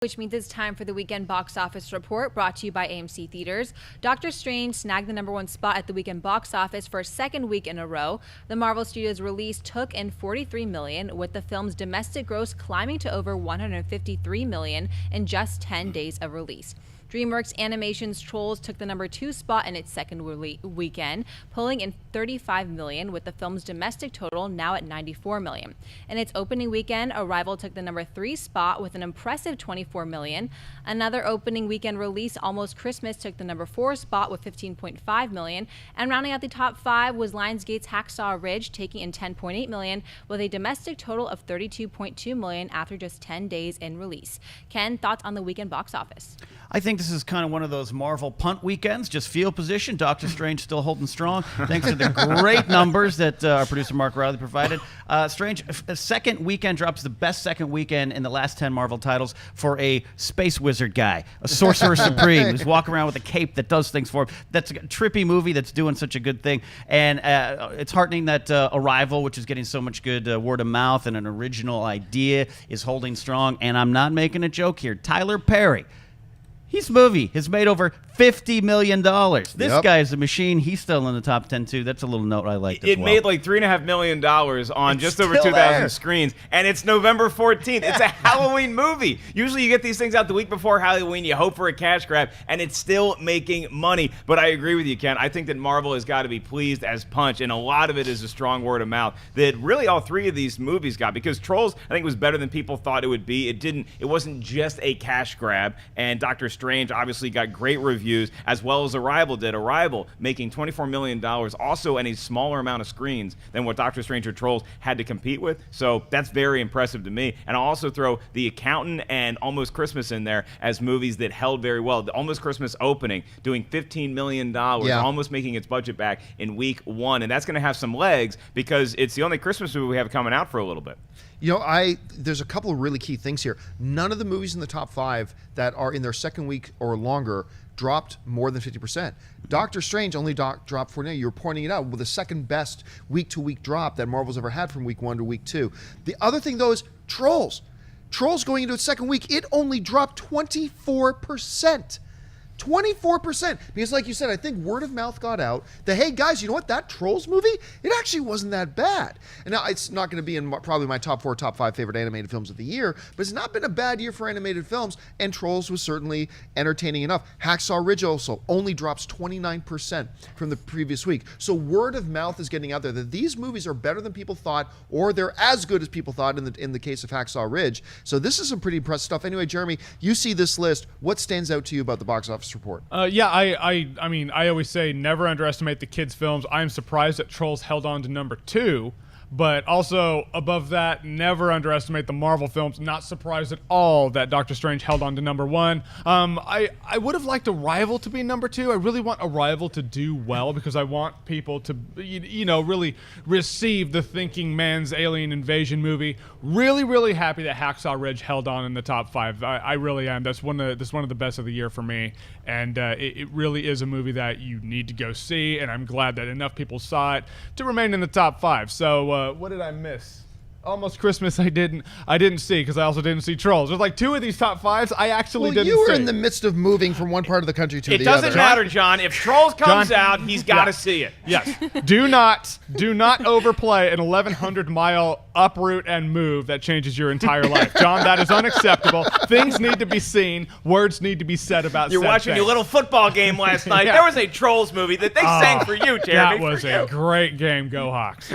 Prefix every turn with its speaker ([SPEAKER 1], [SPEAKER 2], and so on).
[SPEAKER 1] Which means it's time for the weekend box office report brought to you by AMC Theatres. Doctor Strange snagged the #1 spot at the weekend box office for a second week in a row. The Marvel Studios release took in $43 million, with the film's domestic gross climbing to over $153 million in just 10 days of release. Dreamworks Animation's Trolls took the #2 spot in its second weekend, pulling in $35 million, with the film's domestic total now at $94 million. In its opening weekend, Arrival took the #3 spot with an impressive $24 million. Another opening weekend release, Almost Christmas, took the #4 spot with $15.5 million. And rounding out the top 5 was Lionsgate's Hacksaw Ridge, taking in $10.8 million, with a domestic total of $32.2 million after just 10 days in release. Ken, thoughts on the weekend box office?
[SPEAKER 2] I think this is kind of one of those Marvel punt weekends, just field position. Doctor Strange still holding strong, thanks to the great numbers that our producer Mark Riley provided. Strange, a second weekend drops, the best second weekend in the last 10 Marvel titles for a space wizard guy, a sorcerer supreme who's walking around with a cape that does things for him. That's a trippy movie that's doing such a good thing. And it's heartening that Arrival, which is getting so much good word of mouth and an original idea, is holding strong. And I'm not making a joke here. Tyler Perry. His movie has made over $50 million. This guy is a machine. He's still in the top 10, too. That's a little note I liked as well.
[SPEAKER 3] It made like $3.5 million on just over 2,000 screens, and it's November 14th. It's a Halloween movie. Usually you get these things out the week before Halloween. You hope for a cash grab, and it's still making money. But I agree with you, Ken. I think that Marvel has got to be pleased as punch, and a lot of it is a strong word of mouth that really all three of these movies got, because Trolls, I think, was better than people thought it would be. It wasn't just a cash grab, and Doctor Strange obviously got great reviews, as well as Arrival did. Arrival making $24 million, also in a smaller amount of screens than what Doctor Strange or Trolls had to compete with. So that's very impressive to me. And I'll also throw The Accountant and Almost Christmas in there as movies that held very well. The Almost Christmas opening, doing $15 million, almost making its budget back in week 1. And that's going to have some legs because it's the only Christmas movie we have coming out for a little bit.
[SPEAKER 4] You know, there's a couple of really key things here. None of the movies in the top 5 that are in their second week or longer dropped more than 50%. Doctor Strange only dropped 49. You were pointing it out with the second best week-to-week drop that Marvel's ever had from week 1 to week 2. The other thing, though, is Trolls. Trolls going into its second week, it only dropped 24%. 24%. Because like you said, I think word of mouth got out that, hey guys, you know what? That Trolls movie, it actually wasn't that bad. And now it's not going to be in probably my top 4, top 5 favorite animated films of the year, but it's not been a bad year for animated films, and Trolls was certainly entertaining enough. Hacksaw Ridge also only drops 29% from the previous week. So word of mouth is getting out there that these movies are better than people thought, or they're as good as people thought in the case of Hacksaw Ridge. So this is some pretty impressive stuff. Anyway, Jeremy, you see this list. What stands out to you about the box office report?
[SPEAKER 5] I mean, I always say never underestimate the kids' films. I'm surprised that Trolls held on to #2, but also above that, never underestimate the Marvel films. Not surprised at all that Doctor Strange held on to #1. I would have liked Arrival to be #2. I really want Arrival to do well because I want people to, really receive the thinking man's alien invasion movie. Really, really happy that Hacksaw Ridge held on in the top 5. I really am. That's one of the best of the year for me, and it really is a movie that you need to go see. And I'm glad that enough people saw it to remain in the top 5. So. What did I miss? Almost Christmas I didn't see because I also didn't see Trolls. There's like 2 of these top 5s I actually didn't see.
[SPEAKER 4] You were in the midst of moving from one part of the country to the other.
[SPEAKER 3] It doesn't matter, John. If Trolls comes out, he's got to see it.
[SPEAKER 5] Yes. Do not overplay an 1,100-mile uproot and move that changes your entire life. John, that is unacceptable. Things need to be seen. Words need to be said about
[SPEAKER 3] You're watching your little football game last night. There was a Trolls movie that they sang for you, Jeremy.
[SPEAKER 5] That was a great game. Go Hawks.